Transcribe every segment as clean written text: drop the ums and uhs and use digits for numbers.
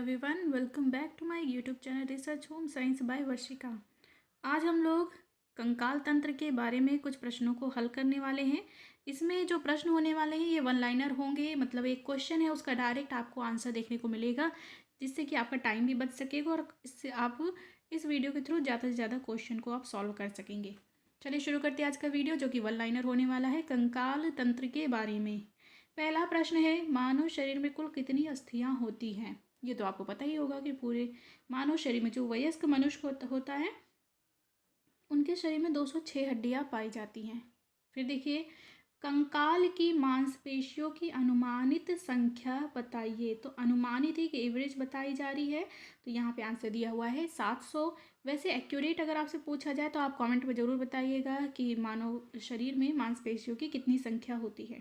Everyone, welcome back to my YouTube channel research home science by Varshika. आज हम लोग कंकाल तंत्र के बारे में कुछ प्रश्नों को हल करने वाले हैं। इसमें जो प्रश्न होने वाले हैं ये वन लाइनर होंगे, मतलब एक क्वेश्चन है उसका डायरेक्ट आपको आंसर देखने को मिलेगा, जिससे कि आपका टाइम भी बच सकेगा और इससे आप इस वीडियो के थ्रू ज़्यादा से ज़्यादा क्वेश्चन को आप सॉल्व कर सकेंगे। चलिए शुरू करते हैं आज का वीडियो, जो कि वन लाइनर होने वाला है कंकाल तंत्र के बारे में। पहला प्रश्न है, मानव शरीर में कुल कितनी अस्थियां होती हैं? ये तो आपको पता ही होगा कि पूरे मानव शरीर में जो वयस्क मनुष्य होता है उनके शरीर में 206 हड्डियां पाई जाती हैं। फिर देखिए, कंकाल की मांसपेशियों की अनुमानित संख्या बताइए। तो अनुमानित एक एवरेज बताई जा रही है, तो यहाँ पे आंसर दिया हुआ है 700। वैसे एक्यूरेट अगर आपसे पूछा जाए तो आप कमेंट में ज़रूर बताइएगा कि मानव शरीर में मांसपेशियों की कितनी संख्या होती है।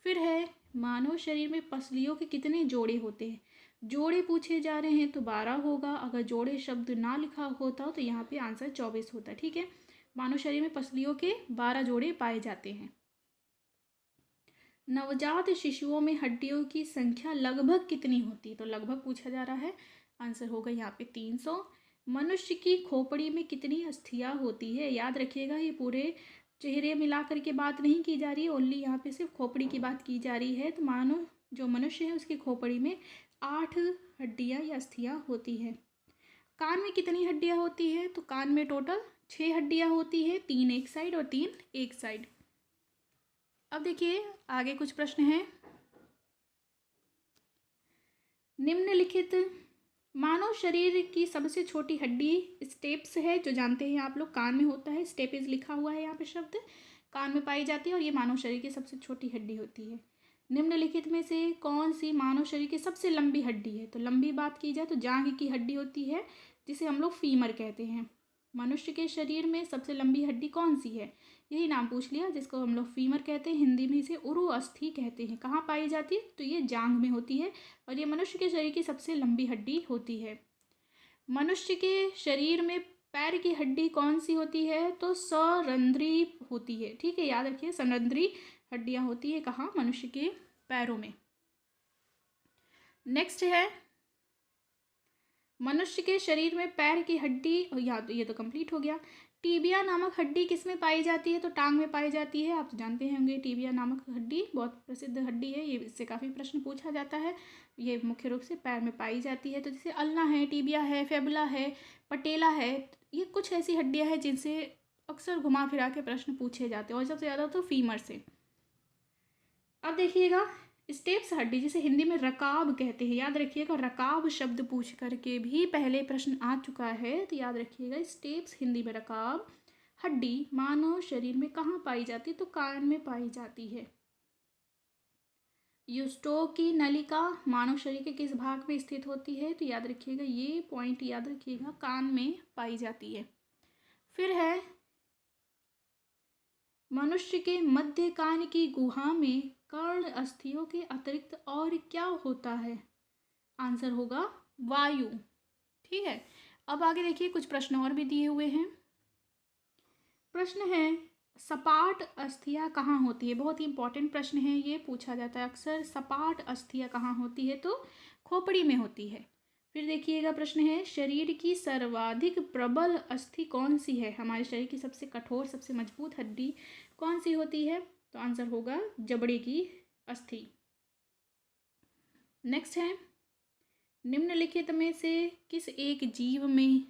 फिर है, मानव शरीर में पसलियों के कितने जोड़े होते हैं? जोड़े पूछे जा रहे हैं तो 12 होगा। अगर जोड़े शब्द ना लिखा होता तो यहाँ पे आंसर 24 होता। ठीक है, मानव शरीर में पसलियों के 12 जोड़े पाए जाते हैं। नवजात शिशुओं में हड्डियों की संख्या लगभग कितनी होती है? तो लगभग पूछा जा रहा है, आंसर होगा यहाँ पे 300। मनुष्य की खोपड़ी में कितनी अस्थियां होती है? याद रखिएगा, ये पूरे चेहरे मिला करके बात नहीं की जा रही है, ओनली यहाँ पे सिर्फ खोपड़ी की बात की जा रही है। तो मानो जो मनुष्य है उसकी खोपड़ी में 8 हड्डियाँ या अस्थियां होती है। कान में कितनी हड्डियाँ होती है? तो कान में टोटल 6 हड्डियाँ होती है, 3 एक साइड और 3 एक साइड। अब देखिए आगे कुछ प्रश्न हैं। निम्नलिखित मानव शरीर की सबसे छोटी हड्डी स्टेप्स है, जो जानते हैं आप लोग, कान में होता है। स्टेपिस लिखा हुआ है यहाँ पे शब्द, कान में पाई जाती है और ये मानव शरीर की सबसे छोटी हड्डी होती है। निम्नलिखित में से कौन सी मानव शरीर की सबसे लंबी हड्डी है? तो लंबी बात की जाए तो जांघ की हड्डी होती है, जिसे हम लोग फीमर कहते हैं। मनुष्य के शरीर में सबसे लंबी हड्डी कौन सी है? यही नाम पूछ लिया, जिसको हम लोग फीमर कहते हैं। हिंदी में इसे उरु अस्थि कहते हैं। कहाँ पाई जाती है? तो ये जांघ में होती है और ये मनुष्य के शरीर की सबसे लंबी हड्डी होती है। मनुष्य के शरीर में पैर की हड्डी कौन सी होती है? तो सरंध्री होती है। ठीक है, याद रखिए, सरंध्री हड्डियां होती है कहाँ? मनुष्य के पैरों में। नेक्स्ट है, मनुष्य के शरीर में पैर की हड्डी, ये तो कंप्लीट हो गया। टीबिया नामक हड्डी किस में पाई जाती है? तो टांग में पाई जाती है। आप तो जानते होंगे टीबिया नामक हड्डी बहुत प्रसिद्ध हड्डी है, ये इससे काफ़ी प्रश्न पूछा जाता है। ये मुख्य रूप से पैर में पाई जाती है। तो जैसे अल्ना है, टीबिया है, फेबुला है, पटेला है, ये कुछ ऐसी हड्डियाँ हैं जिनसे अक्सर घुमा फिरा के प्रश्न पूछे जाते हैं, और सबसे ज़्यादा तो फीमर से। अब देखिएगा, स्टेप्स हड्डी जिसे हिंदी में रकाब कहते हैं, याद रखिएगा, रकाब शब्द पूछ करके भी पहले प्रश्न आ चुका है, तो याद रखिएगा स्टेप्स हिंदी में रकाब हड्डी मानव शरीर में कहाँ पाई जाती है? तो कान में पाई जाती है। यूस्टो की नलिका मानव शरीर के किस भाग में स्थित होती है? तो याद रखिएगा, ये पॉइंट याद रखिएगा, कान में पाई जाती है। फिर है, मनुष्य के मध्य कान की गुहा में कर्ण अस्थियों के अतिरिक्त और क्या होता है? आंसर होगा वायु। ठीक है, अब आगे देखिए, कुछ प्रश्न और भी दिए हुए हैं। प्रश्न है, सपाट अस्थियां कहाँ होती है? बहुत ही इंपॉर्टेंट प्रश्न है, ये पूछा जाता है अक्सर। सपाट अस्थियां कहाँ होती है? तो खोपड़ी में होती है। फिर देखिएगा, प्रश्न है, शरीर की सर्वाधिक प्रबल अस्थि कौन सी है? हमारे शरीर की सबसे कठोर, सबसे मजबूत हड्डी कौन सी होती है? तो आंसर होगा जबड़े की अस्थि। नेक्स्ट है, निम्नलिखित में से किस एक जीव में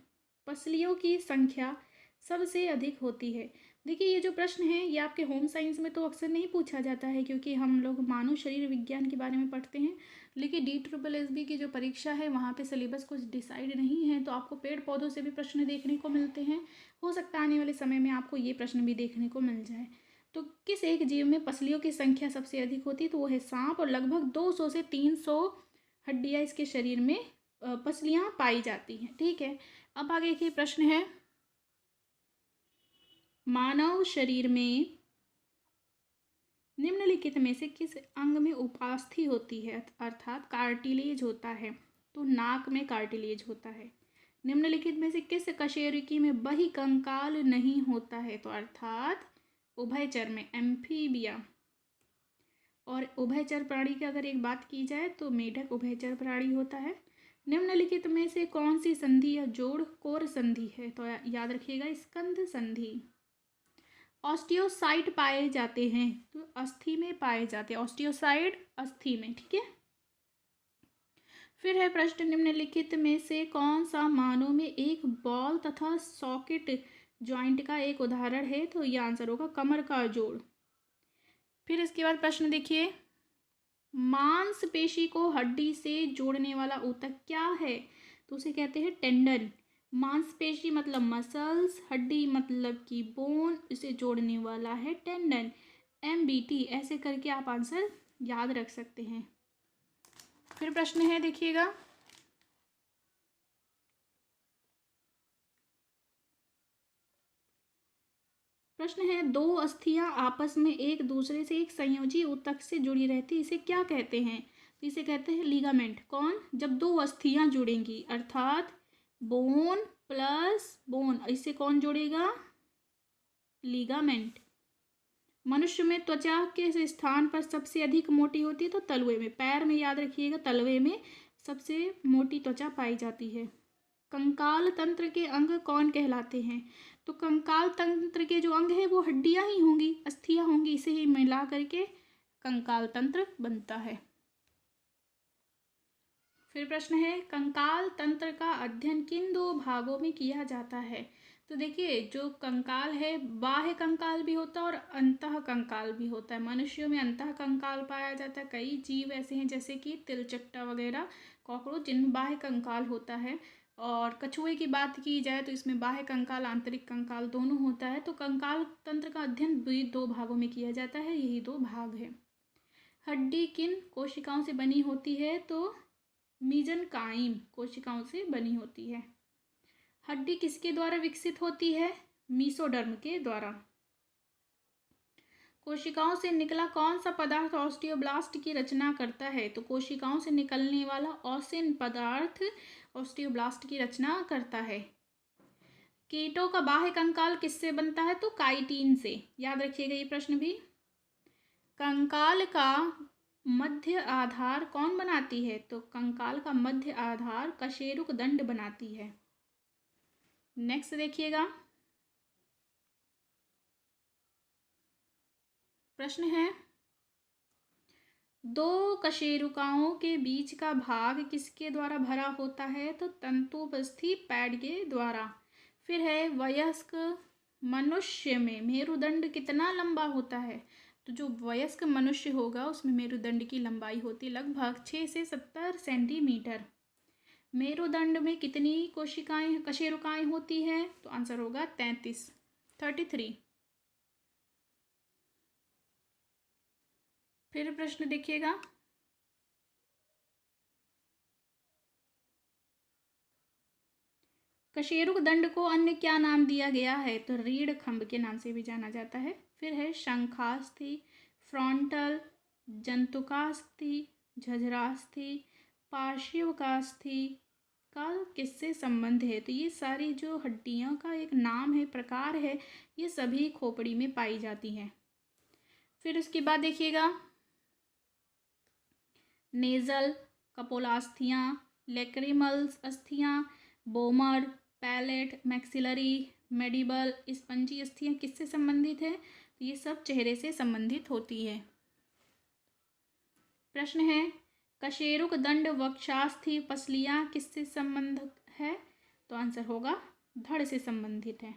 पसलियों की संख्या सबसे अधिक होती है? देखिए, ये जो प्रश्न है ये आपके होम साइंस में तो अक्सर नहीं पूछा जाता है, क्योंकि हम लोग मानव शरीर विज्ञान के बारे में पढ़ते हैं। लेकिन DSSB की जो परीक्षा है वहाँ पे सिलेबस कुछ डिसाइड नहीं है, तो आपको पेड़ पौधों से भी प्रश्न देखने को मिलते हैं। हो सकता है आने वाले समय में आपको ये प्रश्न भी देखने को मिल जाए। तो किस एक जीव में पसलियों की संख्या सबसे अधिक होती है? तो वो है सांप, और लगभग 200 से 300 हड्डियाँ इसके शरीर में पसलियाँ पाई जाती हैं। ठीक है, अब आगे देखिए, प्रश्न है, मानव शरीर में निम्नलिखित में से किस अंग में उपास्थि होती है, अर्थात कार्टिलेज होता है? तो नाक में कार्टिलेज होता है। निम्नलिखित में से किस कशेरुकी में बहिकंकाल नहीं होता है? तो अर्थात उभयचर में, एम्फीबिया। और उभयचर प्राणी की अगर एक बात की जाए तो मेढक उभयचर प्राणी होता है। निम्नलिखित में से कौन सी संधि या जोड़ कोर संधि है? तो याद रखिएगा स्कंध संधि। ऑस्टियोसाइट पाए जाते हैं तो अस्थि में पाए जाते हैं, ऑस्टियोसाइट अस्थि में, ठीक है। फिर है प्रश्न, निम्नलिखित में से कौन सा मानव में एक बॉल तथा सॉकेट जॉइंट का एक उदाहरण है? तो ये आंसर होगा कमर का जोड़। फिर इसके बाद प्रश्न देखिए, मांसपेशी को हड्डी से जोड़ने वाला ऊतक क्या है? तो उसे कहते हैं टेंडन। मांसपेशी मतलब मसल्स, हड्डी मतलब कि बोन, इसे जोड़ने वाला है टेंडन, MBT। ऐसे करके आप आंसर याद रख सकते हैं। फिर प्रश्न है देखिएगा, प्रश्न है, दो अस्थियां आपस में एक दूसरे से एक संयोजी ऊतक से जुड़ी रहती, इसे क्या कहते हैं? तो इसे कहते हैं लिगामेंट। कौन? जब दो अस्थियां जुड़ेंगी, अर्थात बोन प्लस बोन, इसे कौन जोड़ेगा? लिगामेंट। मनुष्य में त्वचा के स्थान पर सबसे अधिक मोटी होती है तो तलवे में, पैर में याद रखिएगा, तलवे में सबसे मोटी त्वचा पाई जाती है। कंकाल तंत्र के अंग कौन कहलाते हैं? तो कंकाल तंत्र के जो अंग है वो हड्डियां ही होंगी, अस्थियां होंगी, इसे ही मिला करके कंकाल तंत्र बनता है। फिर प्रश्न है, कंकाल तंत्र का अध्ययन किन दो भागों में किया जाता है? तो देखिए, जो कंकाल है बाह्य कंकाल भी होता है और अंतः कंकाल भी होता है। मनुष्यों में अंतः कंकाल पाया जाता है, कई जीव ऐसे हैं जैसे कि तिलचट्टा वगैरह, कॉकरोच, जिनमें बाह्य कंकाल होता है। और कछुए की बात की जाए तो इसमें बाह्य कंकाल आंतरिक कंकाल दोनों होता है। तो कंकाल तंत्र का अध्ययन भी दो भागों में किया जाता है, यही दो भाग है। हड्डी किन कोशिकाओं से बनी होती है? तो मीजनकाइम कोशिकाओं से बनी होती है। हड्डी किसके द्वारा विकसित होती है? मीसोडर्म के द्वारा। कोशिकाओं से निकला कौन सा पदार्थ ऑस्टियोब्लास्ट की रचना करता है? तो कोशिकाओं से निकलने वाला ऑसिन पदार्थ ऑस्टियोब्लास्ट की रचना करता है। कीटों का बाह्य कंकाल किससे बनता है? तो काइटिन से। याद रखिएगा ये प्रश्न भी। कंकाल का मध्य आधार कौन बनाती है? तो कंकाल का मध्य आधार कशेरुक दंड बनाती है। नेक्स्ट देखिएगा, प्रश्न है, दो कशेरुकाओं के बीच का भाग किसके द्वारा भरा होता है? तो तंतुबस्थी पैड के द्वारा। फिर है, वयस्क मनुष्य में मेरुदंड कितना लंबा होता है? तो जो वयस्क मनुष्य होगा उसमें मेरुदंड की लंबाई होती है लगभग 6 से 70 सेंटीमीटर। मेरुदंड में कितनी कोशिकाएं कशेरुकाएं होती हैं? तो आंसर होगा 33। फिर प्रश्न देखिएगा, कशेरुक दंड को अन्य क्या नाम दिया गया है? तो रीढ़ खंभ के नाम से भी जाना जाता है। फिर है, शंखास्थि, फ्रंटल, जंतुकास्थि, झझरास्थि, पार्श्विकास्थि का किससे संबंध है? तो ये सारी जो हड्डियों का एक नाम है, प्रकार है, ये सभी खोपड़ी में पाई जाती हैं। फिर उसके बाद देखिएगा, नेजल, कपोलास्थियाँ, लेक्रिमल्स अस्थियाँ, vomer, palate, maxillary, mandible, spongy अस्थियाँ किससे संबंधित है? तो ये सब चेहरे से संबंधित होती है। प्रश्न है, कशेरुक दंड वक्षास्थि पसलियाँ किससे संबंध है? तो आंसर होगा धड़ से संबंधित है।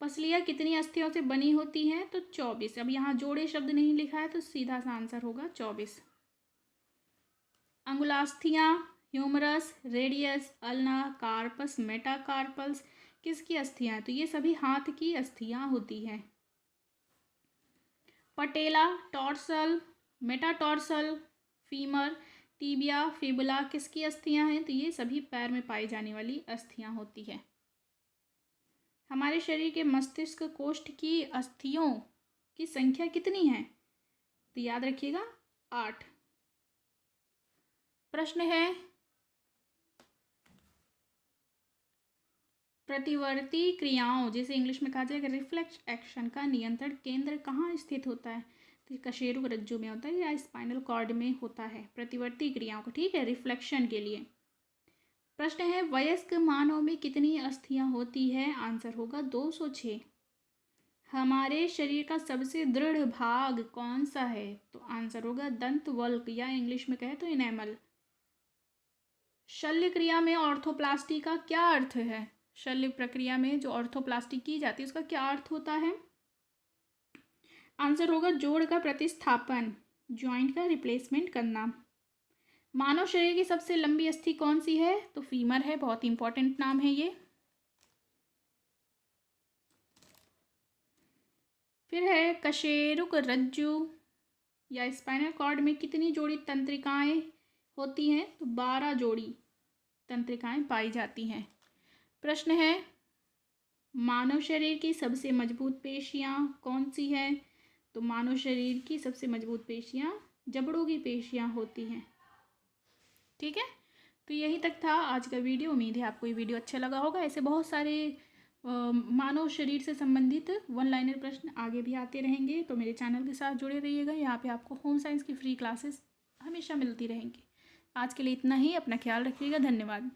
पसलियाँ कितनी अस्थियों से बनी होती हैं? तो 24। अब यहाँ जोड़े शब्द नहीं लिखा है तो सीधा सा आंसर होगा 24। अंगुलास्थियाँ, humerus, radius, ulna, carpus, metacarpals किसकी अस्थियाँ? तो ये सभी हाथ की अस्थियाँ होती हैं। पटेला, टॉर्सल, मेटाटॉर्सल, फीमर, टीबिया, फिबुला किसकी अस्थियाँ हैं? तो ये सभी पैर में पाई जाने वाली अस्थियाँ होती हैं। हमारे शरीर के मस्तिष्क कोष्ठ की अस्थियों की संख्या कितनी है? तो याद रखिएगा 8। प्रश्न है, प्रतिवर्ती क्रियाओं जिसे इंग्लिश में कहा जाएगा रिफ्लेक्स एक्शन का नियंत्रण केंद्र कहाँ स्थित होता है? तो कशेरुक रज्जु में होता है या स्पाइनल कॉर्ड में होता है प्रतिवर्ती क्रियाओं को, ठीक है, रिफ्लेक्शन के लिए। प्रश्न है वयस्क मानव में कितनी अस्थियां होती है? आंसर होगा 206। हमारे शरीर का सबसे दृढ़ भाग कौन सा है? तो आंसर होगा दंतवल्क या इंग्लिश में कहे तो इनेमल। शल्य क्रिया में ऑर्थोप्लास्टी का क्या अर्थ है? शल्य प्रक्रिया में जो ऑर्थोप्लास्टी की जाती है उसका क्या अर्थ होता है? आंसर होगा जोड़ का प्रतिस्थापन, जॉइंट का रिप्लेसमेंट करना। मानव शरीर की सबसे लंबी अस्थि कौन सी है? तो फीमर है, बहुत इंपॉर्टेंट नाम है ये। फिर है कशेरुक रज्जु या स्पाइनल कॉर्ड में कितनी जोड़ी तंत्रिकाएं होती हैं? तो 12 जोड़ी तंत्रिकाएं पाई जाती हैं। प्रश्न है मानव शरीर की सबसे मजबूत पेशियां कौन सी है? तो मानव शरीर की सबसे मजबूत पेशियां जबड़ों की पेशियां होती हैं, ठीक है। तो यही तक था आज का वीडियो। उम्मीद है आपको ये वीडियो अच्छा लगा होगा। ऐसे बहुत सारे मानव शरीर से संबंधित वन लाइनर प्रश्न आगे भी आते रहेंगे, तो मेरे चैनल के साथ जुड़े रहिएगा। यहाँ पे आपको होम साइंस की फ्री क्लासेस हमेशा मिलती रहेंगी। आज के लिए इतना ही, अपना ख्याल रखिएगा, धन्यवाद।